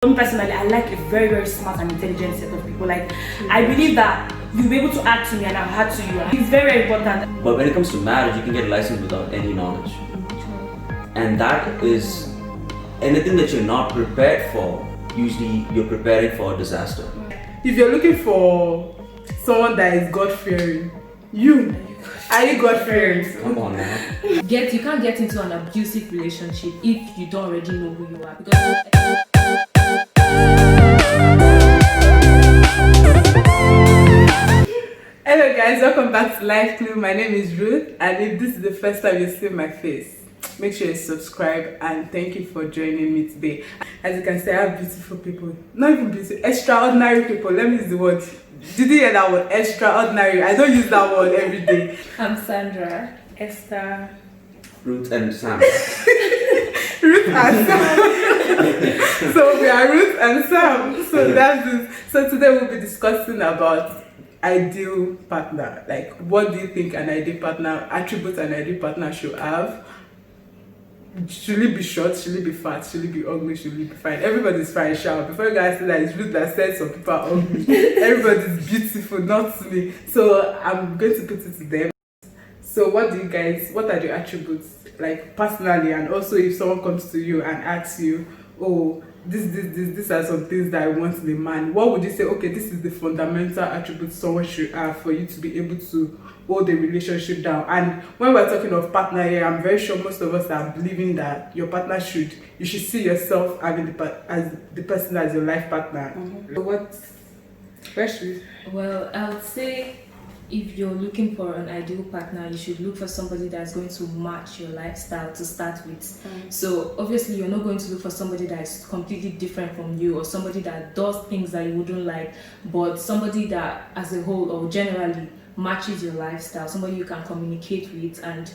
Me personally, I like a very, very smart and intelligent set of people. Like, I believe that you'll be able to add to me and I'll add to you. It's very, very important. But when it comes to marriage, you can get a license without any knowledge. And that is anything that you're not prepared for, usually you're preparing for a disaster. If you're looking for someone that is God-fearing, are you God-fearing? Come on now. You can't get into an abusive relationship if you don't already know who you are. Because Hello guys, welcome back to Life Clue. My name is Ruth, and if this is the first time you see my face, make sure you subscribe, and thank you for joining me today. As you can see, I have beautiful people. Not even beautiful, extraordinary people. Let me use the word. Did you hear that word? Extraordinary. I don't use that word every day. I'm Sandra. Esther. Ruth and Sam. Ruth and Sam. So we are Ruth and Sam. So that's it. So today we'll be discussing about ideal partner. Like, what do you think an ideal partner, attributes an ideal partner should have? Should it be short? Should it be fat? Should it be ugly? Should it be fine? Everybody's fine, sure. Before you guys say that, it's Ruth that said some people are ugly. Everybody's beautiful, not me. So I'm going to put it to them. So what are the attributes, like personally, and also if someone comes to you and asks you, oh, these are some things that I want in a man, what would you say, okay, this is the fundamental attribute someone should have for you to be able to hold a relationship down? And when we're talking of partner here, I'm very sure most of us are believing that your partner you should see yourself having as the person as your life partner. So what question? Well, I would say if you're looking for an ideal partner, you should look for somebody that's going to match your lifestyle to start with. So obviously you're not going to look for somebody that is completely different from you, or somebody that does things that you wouldn't like, but somebody that as a whole or generally matches your lifestyle, somebody you can communicate with and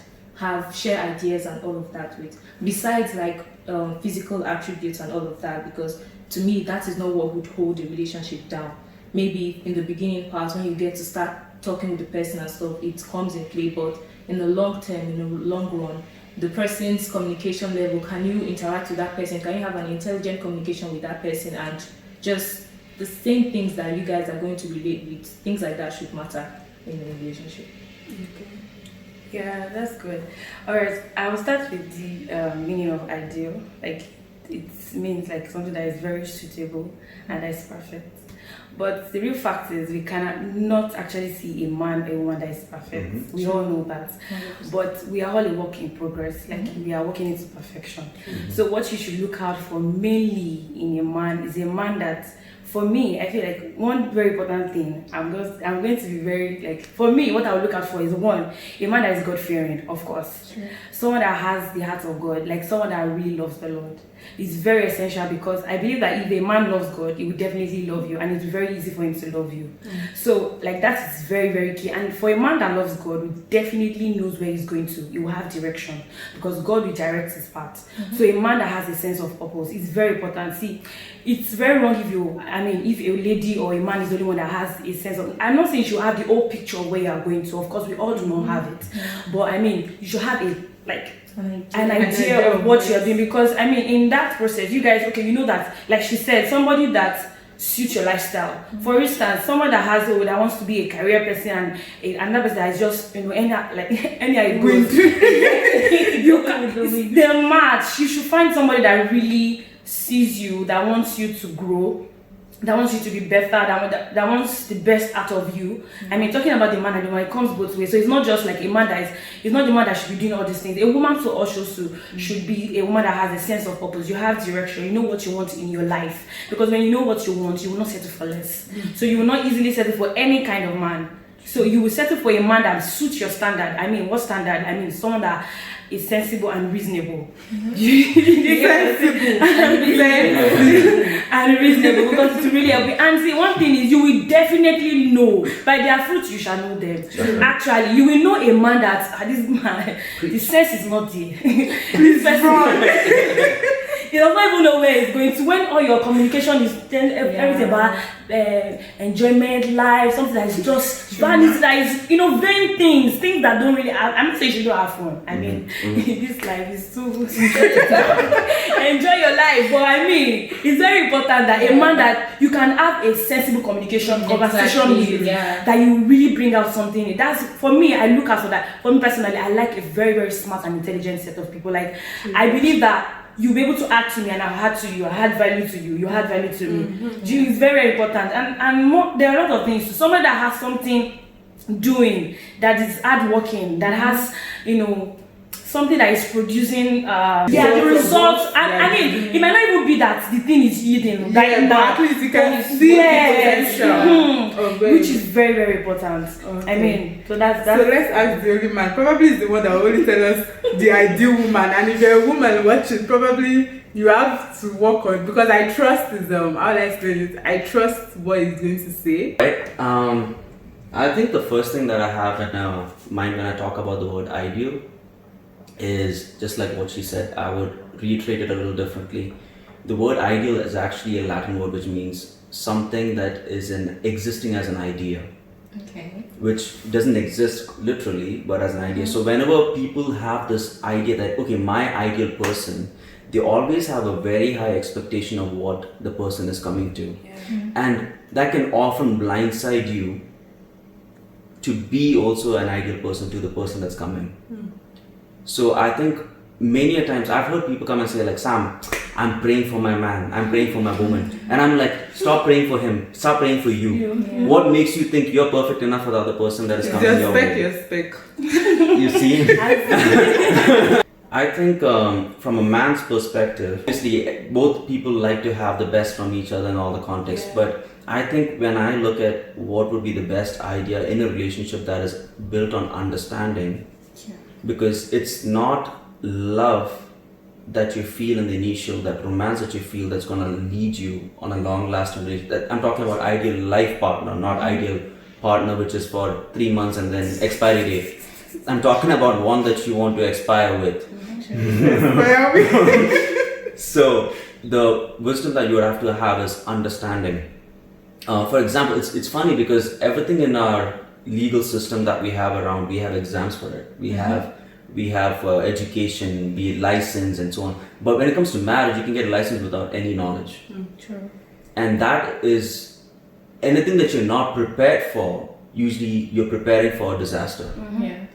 share ideas and all of that with, besides like physical attributes and all of that, because to me that is not what would hold a relationship down. Maybe in the beginning part, when you get to start talking with the person and stuff, it comes in play, but in the long term, in the long run, the person's communication level, can you interact with that person, can you have an intelligent communication with that person, and just the same things that you guys are going to relate with, things like that should matter in a relationship. Okay. Yeah, that's good. Alright, I will start with the meaning of ideal. Like, it means like something that is very suitable and that is perfect. But the real fact is we cannot actually see a man or a woman that is perfect. We all know that. 100%. But we are all a work in progress. Like, we are working into perfection. So what you should look out for mainly in a man is a man that, for me, I feel like one very important thing, I'm going to be very, like, for me, what I would look out for is one, a man that is God-fearing, of course. Sure. Someone that has the heart of God, like someone that really loves the Lord. It's very essential, because I believe that if a man loves God, he will definitely love you, and it's very easy for him to love you. So, like, that is very, very key. And for a man that loves God, who definitely knows where he's going to, he will have direction, because God will direct his path. So a man that has a sense of purpose is very important. See, it's very wrong if if a lady or a man is the only one that has a sense of, I'm not saying you should have the whole picture of where you are going to. Of course, we all do not have it. But you should have an idea of what you're doing, because in that process, you guys, okay, you know that, like she said, somebody that suits your lifestyle. For instance, someone that wants to be a career person, and another person that is just any goes. They're match. You should find somebody that really sees you, that wants you to grow, that wants you to be better, that wants the best out of you. Talking about the man and the woman, it comes both ways. So it's not just like a man it's not the man that should be doing all these things. A woman to also should be a woman that has a sense of purpose. You have direction, you know what you want in your life. Because when you know what you want, you will not settle for less. So you will not easily settle for any kind of man. So you will settle for a man that suits your standard. What standard? Someone that is sensible and reasonable. Sensible and reasonable, because it's really help you. And see, one thing is, you will definitely know by their fruits you shall know them. Actually, you will know a man that this man, the sense is not there. It does not even know where it's going to. When all your communication is everything about enjoyment, life, something that is just vanity, that is, vain things that don't really have. I'm not saying you don't have fun. I mean, this life is too enjoy your life. But I mean, it's very important that a man that you can have a sensible communication, conversation with, that you really bring out something. That's, for me, I look out for that. For me personally, I like a very, very smart and intelligent set of people. Like, I believe that you'll be able to add to me, and I'll add to you. I add value to you. You add value to me. It's very, very important. And more, there are a lot of things. Someone that has something doing, that is hard working, that has, something that is producing the results. I mean, it might not even be that the thing is hidden. But at least you can see the potential. Which is very, very important. Okay. I mean, so that's so let's ask the only man. Probably is the one that will only tell us the ideal woman. And if you're a woman watching, probably you have to work on, because I trust his how will I explain it? I trust what he's going to say. Right. I think the first thing that I have in mind when I talk about the word ideal is just like what she said. I would reiterate it a little differently. The word ideal is actually a Latin word which means something that is existing as an idea. Okay. Which doesn't exist literally, but as an idea. So whenever people have this idea that, okay, my ideal person, they always have a very high expectation of what the person is coming to. And that can often blindside you to be also an ideal person to the person that's coming. So I think many a times I've heard people come and say like, Sam, I'm praying for my man, I'm praying for my woman. And I'm like, stop praying for him, stop praying for you. What makes you think you're perfect enough for the other person that is coming your way? Your spec. You see? I think from a man's perspective, obviously both people like to have the best from each other in all the contexts, but I think when I look at what would be the best idea in a relationship that is built on understanding, because it's not love that you feel in the initial, that romance that you feel that's going to lead you on a long-lasting relationship. I'm talking about ideal life partner, not ideal partner which is for 3 months and then expiry date. I'm talking about one that you want to expire with. So the wisdom that you would have to have is understanding. For example, it's funny because everything in our legal system that we have around, we have exams for it. We have education, be it license and so on. But when it comes to marriage, you can get a license without any knowledge. True. And that is anything that you're not prepared for. Usually you're preparing for a disaster,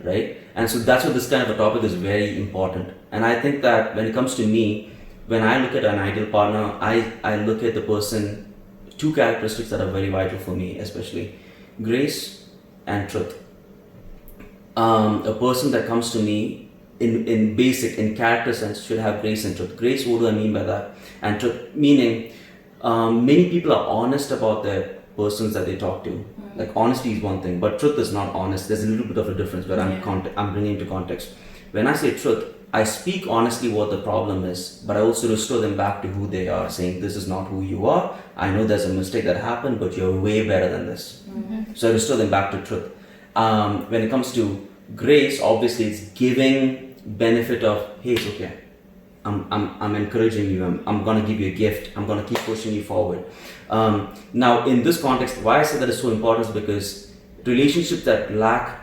right? And so that's what this kind of a topic is very important. And I think that when it comes to me, when I look at an ideal partner, I look at the person, 2 characteristics that are very vital for me, especially grace and truth. A person that comes to me in basic, in character sense, should have grace and truth. Grace, what do I mean by that? And truth, meaning many people are honest about their persons that they talk to. Like honesty is one thing, but truth is not honest. There's a little bit of a difference where I'm bringing into context. When I say truth, I speak honestly what the problem is, but I also restore them back to who they are, saying this is not who you are. I know there's a mistake that happened, but you're way better than this. So I restore them back to truth. When it comes to grace, obviously it's giving benefit of, hey, it's okay. I'm encouraging you. I'm gonna give you a gift. I'm gonna keep pushing you forward. Now, in this context, why I say that is so important is because relationships that lack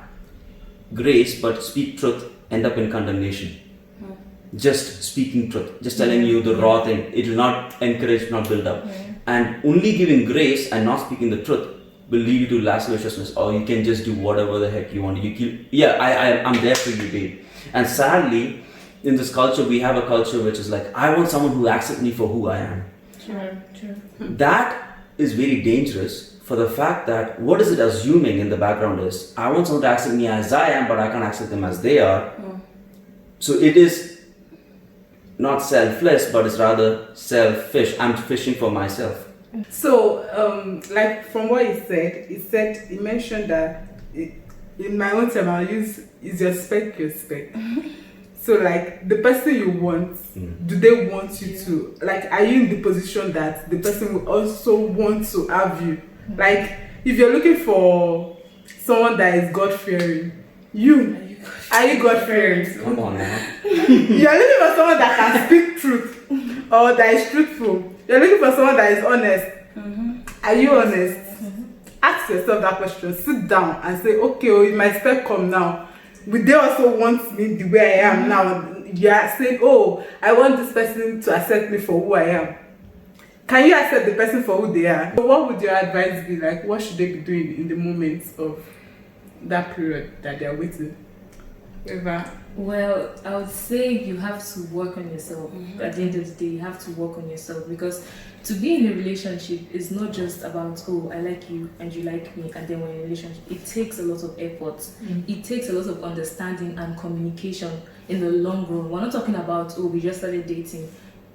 grace but speak truth end up in condemnation. Just speaking truth, just telling you the raw thing, it will not encourage, not build up. And only giving grace and not speaking the truth will lead you to lasciviousness, or you can just do whatever the heck you want. I'm there for you, babe. And sadly, in this culture, we have a culture which is like, I want someone who accepts me for who I am. True. That is very dangerous for the fact that what is it assuming in the background is, I want someone to accept me as I am, but I can't accept them as they are. So it is not selfless, but it's rather selfish. I'm fishing for myself. So, like from what he mentioned that in my own term, I'll use is your spec your spec. So like the person you want, do they want you to, like, are you in the position that the person will also want to have you? Like if you're looking for someone that is God-fearing, are you God-fearing? Come on now. You're looking for someone that can speak truth, or that is truthful. You're looking for someone that is honest. Are you honest? Ask yourself that question. Sit down and say, okay, oh, if my step come now, would they also want me the way I am now? You are saying, oh, I want this person to accept me for who I am. Can you accept the person for who they are? So what would your advice be? Like, what should they be doing in the moments of that period that they are waiting? Eva? Well, I would say you have to work on yourself. At the end of the day, you have to work on yourself, because to be in a relationship is not just about, oh, I like you and you like me and then we're in a relationship. It takes a lot of effort. It takes a lot of understanding and communication in the long run. We're not talking about, oh, we just started dating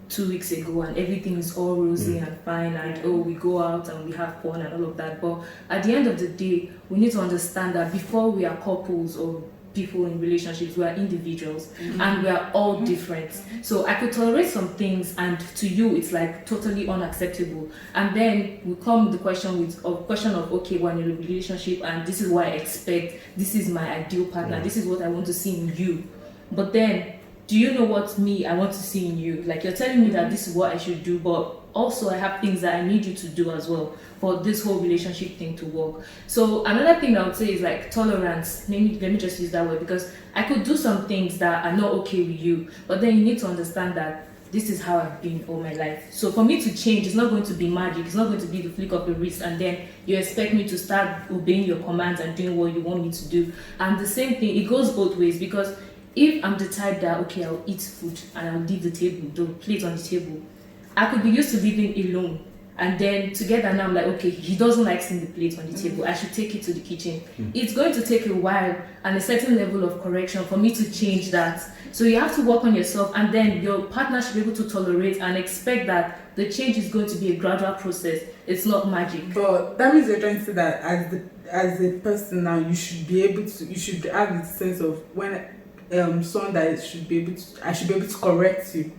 2 weeks ago and everything is all rosy and fine, and oh, we go out and we have fun and all of that. But at the end of the day, we need to understand that before we are couples or people in relationships, we are individuals and we are all different. So I could tolerate some things and to you it's like totally unacceptable, and then we come with the question of okay, we're in a relationship and this is what I expect, this is my ideal partner, this is what I want to see in you. But then, do you know what I want to see in you? Like, you're telling me that this is what I should do, but also I have things that I need you to do as well for this whole relationship thing to work. So another thing I would say is like tolerance. Let me just use that word, because I could do some things that are not okay with you, but then you need to understand that this is how I've been all my life. So for me to change, it's not going to be magic. It's not going to be the flick of a wrist and then you expect me to start obeying your commands and doing what you want me to do. And the same thing, it goes both ways, because if I'm the type that, okay, I'll eat food and I'll leave the plate on the table, I could be used to living alone. And then together now I'm like, okay, he doesn't like seeing the plate on the table. I should take it to the kitchen. It's going to take a while and a certain level of correction for me to change that. So you have to work on yourself, and then your partner should be able to tolerate and expect that the change is going to be a gradual process. It's not magic. But that means you're trying to say that as a person now, you should be able to, you should have the sense of when someone that I should be able to correct you.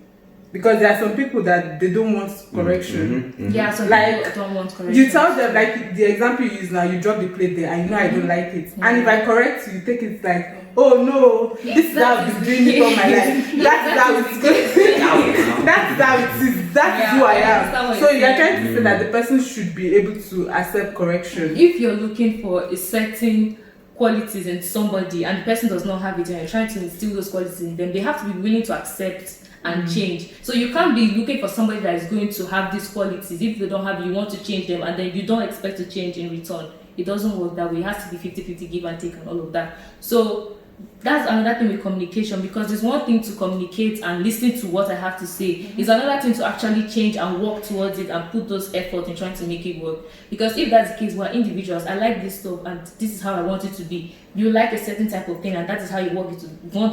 Because there are some people that they don't want correction. Yeah, so like people don't want correction. You tell them, like the example you use now, you drop the plate there, I know I don't like it. And if I correct you, you take it like, oh no, this is how I've been doing it all my life. That's how it's going. That's how it is. That's who I am. So you're trying to say that the person should be able to accept correction. If you're looking for a certain qualities in somebody and the person does not have it and you're trying to instill those qualities in them, they have to be willing to accept and change. So you can't be looking for somebody that is going to have these qualities. If they don't have it, you want to change them and then you don't expect to change in return. It doesn't work that way. It has to be 50-50 give and take and all of that. So that's another thing with communication, because it's one thing to communicate and listen to what I have to say. It's another thing to actually change and work towards it and put those efforts in trying to make it work. Because if that's the case, we're individuals. I like this stuff and this is how I want it to be. You like a certain type of thing and that is how you want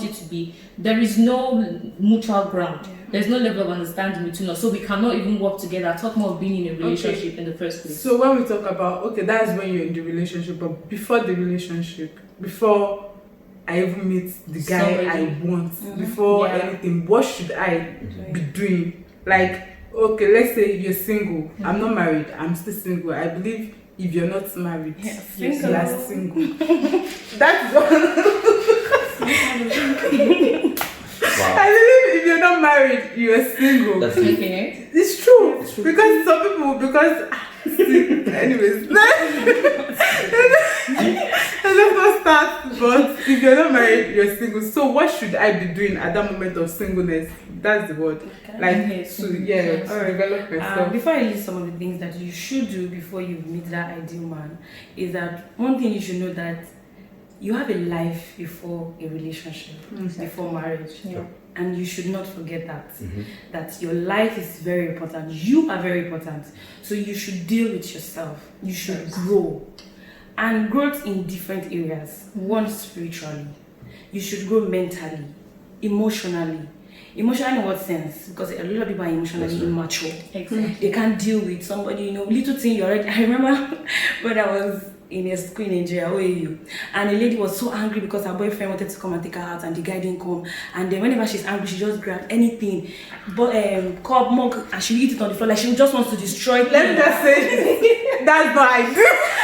it to be. There is no mutual ground. There's no level of understanding between us. So we cannot even work together, talk more of being in a relationship in the first place. So when we talk about, okay, that's when you're in the relationship, but before the relationship, before I even meet the guy I want, before anything, what should I be doing? Like, okay, let's say you're single. I'm not married. I'm still single. I believe if you're not married, you are single. That's Wow. I believe if you're not married, you're single. That's Okay. It's true. Because some people, anyways. Let's not start, but if you're not married, you're single. So what should I be doing at that moment of singleness? That's the word. To develop yourself. Before I list some of the things that you should do before you meet that ideal man, is that one thing you should know that you have a life before a relationship, before marriage. Yeah. And you should not forget that. That your life is very important. You are very important. So you should deal with yourself. You should grow. And growth in different areas. One, spiritually. You should grow mentally, emotionally. Emotionally in what sense? Because a lot of people are emotionally immature. Exactly. They can't deal with somebody, little thing you already... I remember when I was in a school in Nigeria, OAU, and a lady was so angry because her boyfriend wanted to come and take her out and the guy didn't come, and then whenever she's angry she just grabs anything, cup, mug, and she eat it on the floor, like she just wants to destroy it. Let me just say that's what I do.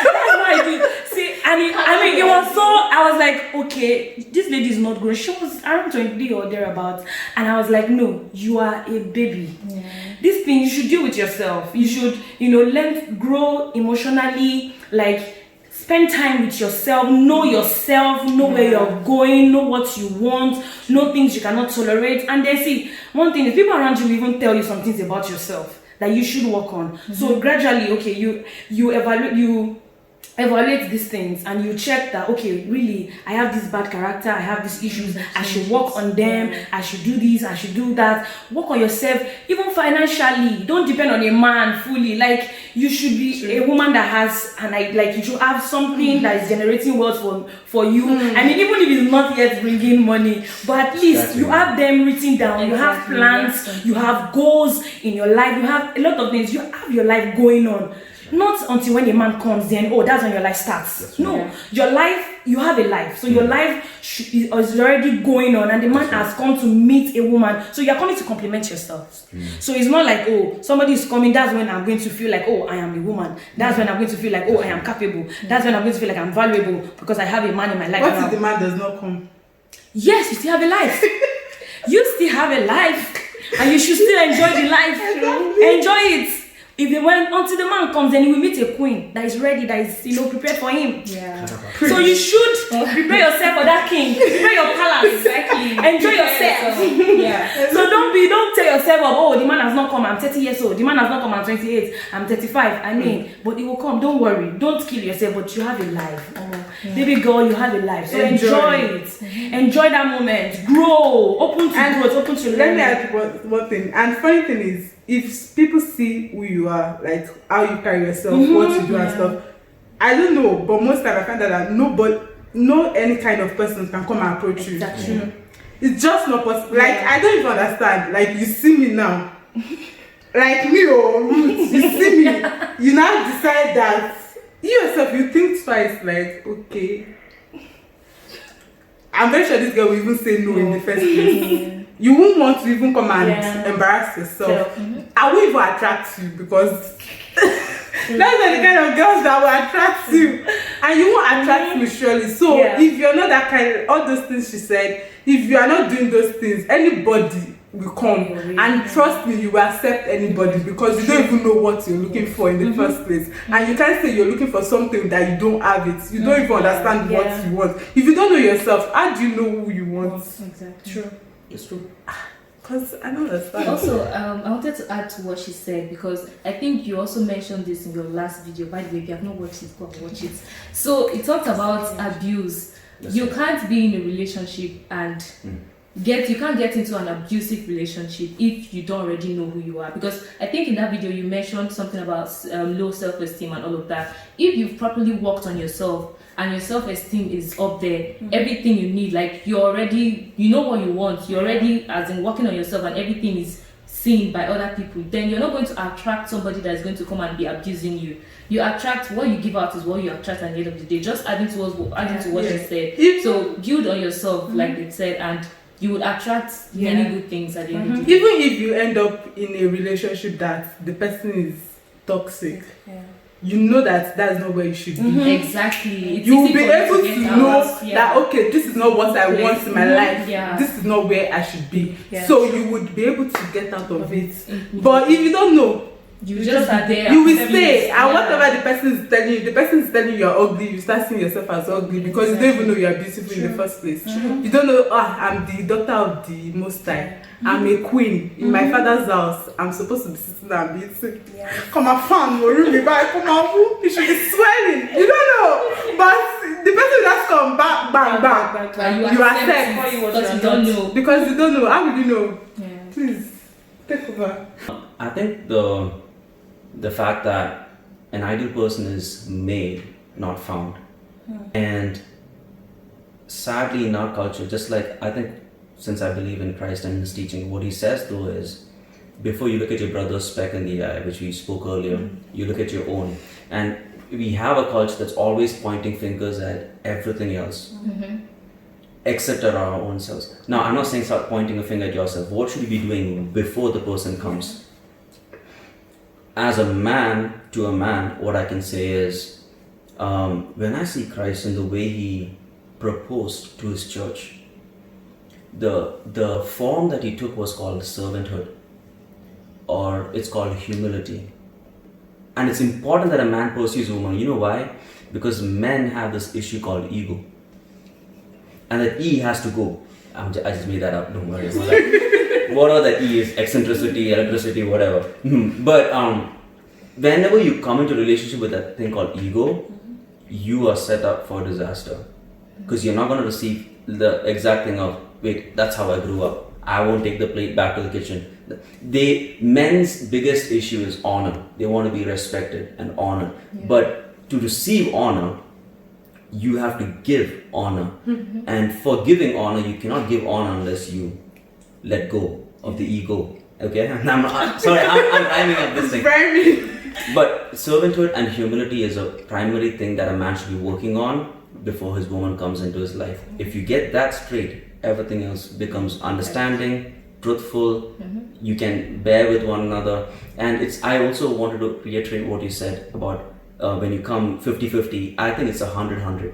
That's what I do. See, it was so, I was like, okay, this lady is not grown. She was around 23 or thereabouts. And I was like, no, you are a baby. Yeah. This thing, you should deal with yourself. You should, learn, grow emotionally, like, spend time with yourself, know where you're going, know what you want, know things you cannot tolerate. And then see, one thing is people around you will even tell you some things about yourself that you should work on. So gradually, okay, you evaluate these things and you check that, okay, really, I have this bad character, I have these issues, I should work on them, I should do this, I should do that. Work on yourself, even financially. Don't depend on a man fully. Like, you should be a woman that has, you should have something that is generating wealth for you. I mean, even if it's not yet bringing money, but at least you have them written down. You have plans, you have goals in your life, you have a lot of things. You have your life going on. Not until when a man comes, then that's when your life starts. Your life, you have a life, so your life is already going on, and the man has come to meet a woman, so you're coming to compliment yourself. So it's not like, oh, somebody is coming, that's when I'm going to feel like, oh, I am a woman. That's when I'm going to feel like, oh, I am capable. That's when I'm going to feel like I'm valuable because I have a man in my life. What if the man does not come? Yes, you still have a life. You still have a life, and you should still enjoy the life. Enjoy it. Until the man comes, then you will meet a queen that is ready, that is prepared for him. Yeah. So you should prepare yourself for that king. Prepare your palace. Exactly. Enjoy yourself. Yeah. So don't tell yourself, oh, the man has not come, I'm 30 years old. The man has not come, I'm 28, I'm 35. But it will come. Don't worry. Don't kill yourself, but you have a life. Baby girl, you have a life. So enjoy it. Enjoy that moment. Grow. Open to growth. Open to learning. Let me add one thing. And funny thing is, if people see who you are, like how you carry yourself, what you do and stuff, I don't know, but most time I find that no any kind of person can come and approach you. Exactly. It's just not possible. Like, I don't even understand. Like, you see me now, like me or Ruth, you see me, you now decide that you yourself, you think twice, like, okay, I'm very sure this girl will even say no in the first place. You won't want to even come and embarrass yourself. I won't even attract you because that's the kind of girls that will attract you, and you won't attract me surely. So if you're not that kind, all those things she said, if you are not doing those things, anybody will come, and trust me, you will accept anybody because you don't even know what you're looking for in the first place, and you can't say you're looking for something that you don't have it. You don't even understand what you want. If you don't know yourself, how do you know who you want? Exactly. True. It's true. Because I don't understand. Also, I wanted to add to what she said, because I think you also mentioned this in your last video. By the way, if you have not watched it, go and watch it. So it talked about abuse. You can't be in a relationship and you can't get into an abusive relationship if you don't already know who you are. Because I think in that video you mentioned something about low self-esteem and all of that. If you've properly worked on yourself and your self-esteem is up there, everything you need, like you know what you want, you're already as in working on yourself and everything is seen by other people, then you're not going to attract somebody that is going to come and be abusing you. You attract what you give out is what you attract at the end of the day. Just adding to what you said. So build on yourself, like they said, and you would attract many good things at the end of the day. Even if you end up in a relationship that the person is toxic, you know that that's not where you should be. Exactly. You will be able to know that, okay, this is not what I want in my life. This is not where I should be. So you would be able to get out of it. But if you don't know, you just are there. You will stay, and whatever the person is telling you, you're ugly, you start seeing yourself as ugly because you don't even know you are beautiful in the first place. You don't know, I'm the daughter of the Most High. I'm a queen in my father's house. I'm supposed to be sitting and beating. Come on, fan, come on, you should be swelling. You don't know, but the person just come bang, bang, bang. You accept because you don't know. Because you don't know. How will you know? Please take over. I think the fact that an ideal person is made, not found, and sadly in our culture, just like I think. Since I believe in Christ and his teaching, what he says though is, before you look at your brother's speck in the eye, which we spoke earlier, you look at your own. And we have a culture that's always pointing fingers at everything else, except at our own selves. Now, I'm not saying start pointing a finger at yourself. What should you be doing before the person comes? As a man to a man, what I can say is, when I see Christ in the way he proposed to his church, the form that he took was called servanthood, or it's called humility. And it's important that a man pursues a woman. You know why? Because men have this issue called ego, and that E has to go. I just made that up. Don't worry about that. Whatever that E is, eccentricity, electricity, whatever. But whenever you come into a relationship with that thing called ego, you are set up for disaster, because you're not going to receive the exact thing of, wait, that's how I grew up, I won't take the plate back to the kitchen. Men's biggest issue is honor. They want to be respected and honored. But to receive honor, you have to give honor. And for giving honor, you cannot give honor unless you let go of the ego. Okay? I'm rhyming up this thing. But servanthood and humility is a primary thing that a man should be working on before his woman comes into his life. If you get that straight, everything else becomes understanding, truthful, you can bear with one another. And I also wanted to reiterate what you said about when you come 50-50, I think it's 100-100.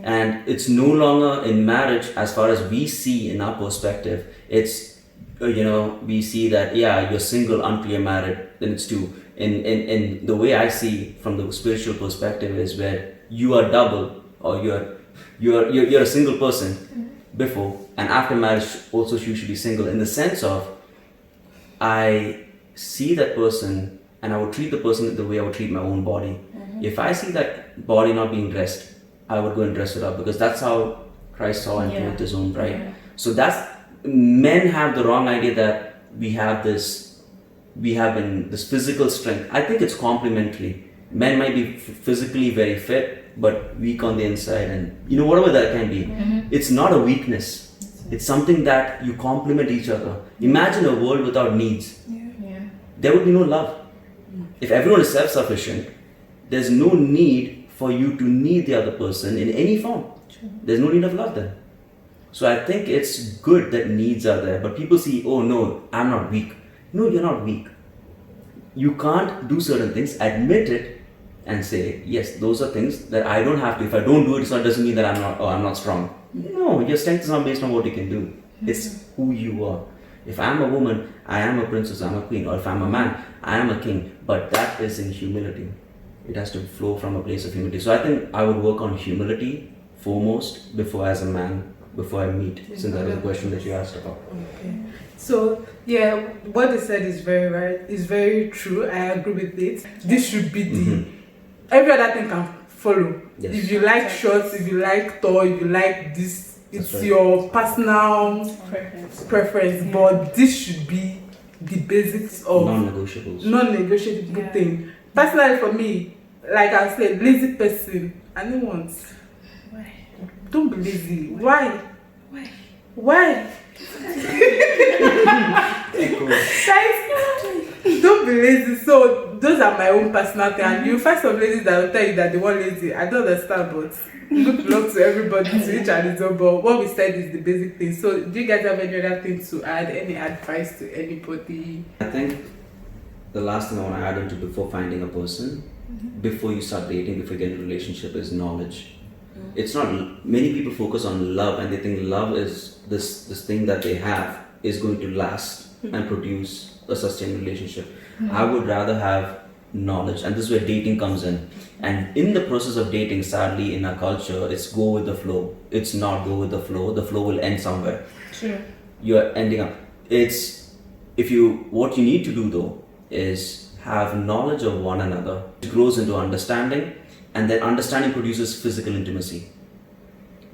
And it's no longer in marriage, as far as we see in our perspective, it's, we see that, you're single until you're married, then it's two. In the way I see from the spiritual perspective is where you are double, or you're a single person before, and after marriage also you should be single, in the sense of, I see that person and I would treat the person the way I would treat my own body. If I see that body not being dressed, I would go and dress it up, because that's how Christ saw and clothed his own bride. So men have the wrong idea that we have this physical strength. I think it's complementary. Men might be physically very fit, but weak on the inside, and whatever that can be. It's not a weakness. It's something that you complement each other. Imagine a world without needs. There would be no love. If everyone is self-sufficient, there's no need for you to need the other person in any form. There's no need of love then. So I think it's good that needs are there, but people see, oh no, I'm not weak. No, you're not weak. You can't do certain things, admit it, and say, yes, those are things that I don't have to. If I don't do it, it doesn't mean that I'm not strong. No, your strength is not based on what you can do. It's who you are. If I'm a woman, I am a princess, I'm a queen. Or if I'm a man, I am a king. But that is in humility. It has to flow from a place of humility. So I think I would work on humility foremost before I meet, since that is the question that you asked about. Okay. So, what they said is very right. It's very true. I agree with it. This should be every other thing can follow. Yes. If you like shorts, if you like tall, if you like this, it's your personal preference. But this should be the basics of non-negotiable thing. Personally, for me, like I said, lazy person, I don't want. Why? Don't be lazy. Why? Don't be lazy. So those are my own personal thing. And you find some ladies that will tell you that they want lazy. I don't understand, but good luck to everybody, to each and his own. But what we said is the basic thing. So do you guys have any other things to add? Any advice to anybody? I think the last thing I want to add into before finding a person, before you start dating, before you get into a relationship, is knowledge. It's not, many people focus on love and they think love is this thing that they have is going to last and produce a sustained relationship. I would rather have knowledge, and this is where dating comes in. And in the process of dating, sadly in our culture, it's go with the flow. It's not go with the flow. The flow will end somewhere. Sure. You're ending up. What you need to do though is have knowledge of one another. It grows into understanding, and then understanding produces physical intimacy.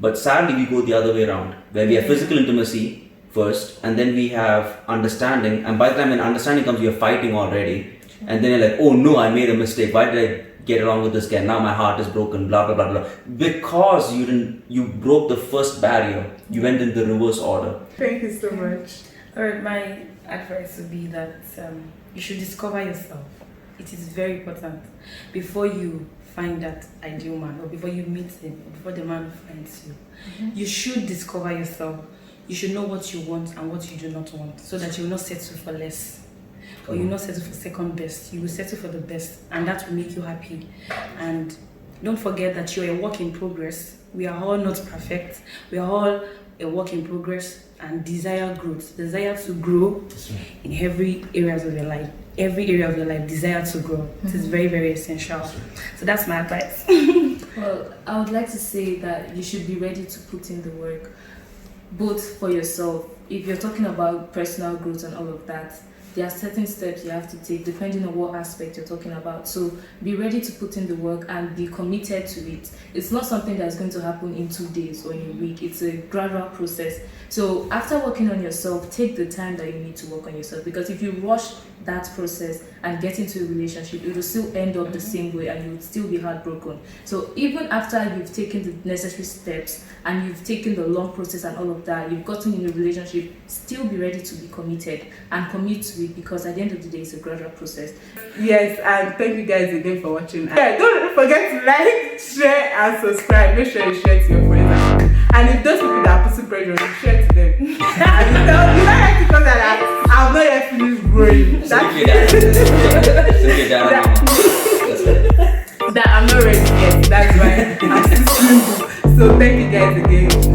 But sadly, we go the other way around, where we have physical intimacy first, and then we have understanding, and by the time when understanding comes, you're fighting already, and then you're like, oh no, I made a mistake. Why did I get along with this guy? Now my heart is broken, blah, blah, blah, blah. Because you broke the first barrier. You went in the reverse order. Thank you so much. Alright, my advice would be that you should discover yourself. It is very important before you find that ideal man, or before you meet him, or before the man finds you. You should discover yourself. You should know what you want and what you do not want, so that you will not settle for less, or you will not settle for second best. You will settle for the best, and that will make you happy. And don't forget that you're a work in progress. We are all not perfect. We are all a work in progress and desire growth. Desire to grow in every areas of your life. Every area of your life, desire to grow. It is very, very essential. So that's my advice. Well, I would like to say that you should be ready to put in the work, both for yourself. If you're talking about personal growth and all of that, there are certain steps you have to take depending on what aspect you're talking about. So be ready to put in the work and be committed to it. It's not something that's going to happen in 2 days or in a week. It's a gradual process. So after working on yourself, take the time that you need to work on yourself, because if you rush that process and get into a relationship, it will still end up the same way and you would still be heartbroken. So even after you've taken the necessary steps and you've taken the long process and all of that, you've gotten in a relationship, still be ready to be committed and commit to it, because at the end of the day, it's a gradual process. Yes, and thank you guys again for watching. Yeah, don't forget to like, share, and subscribe. Make sure you share to your friends. And if those people that are putting pressure, you share to them. And you don't like to come that I'm not yet finished growing. That I'm not ready yet. That's why I'm still single. So thank you guys again.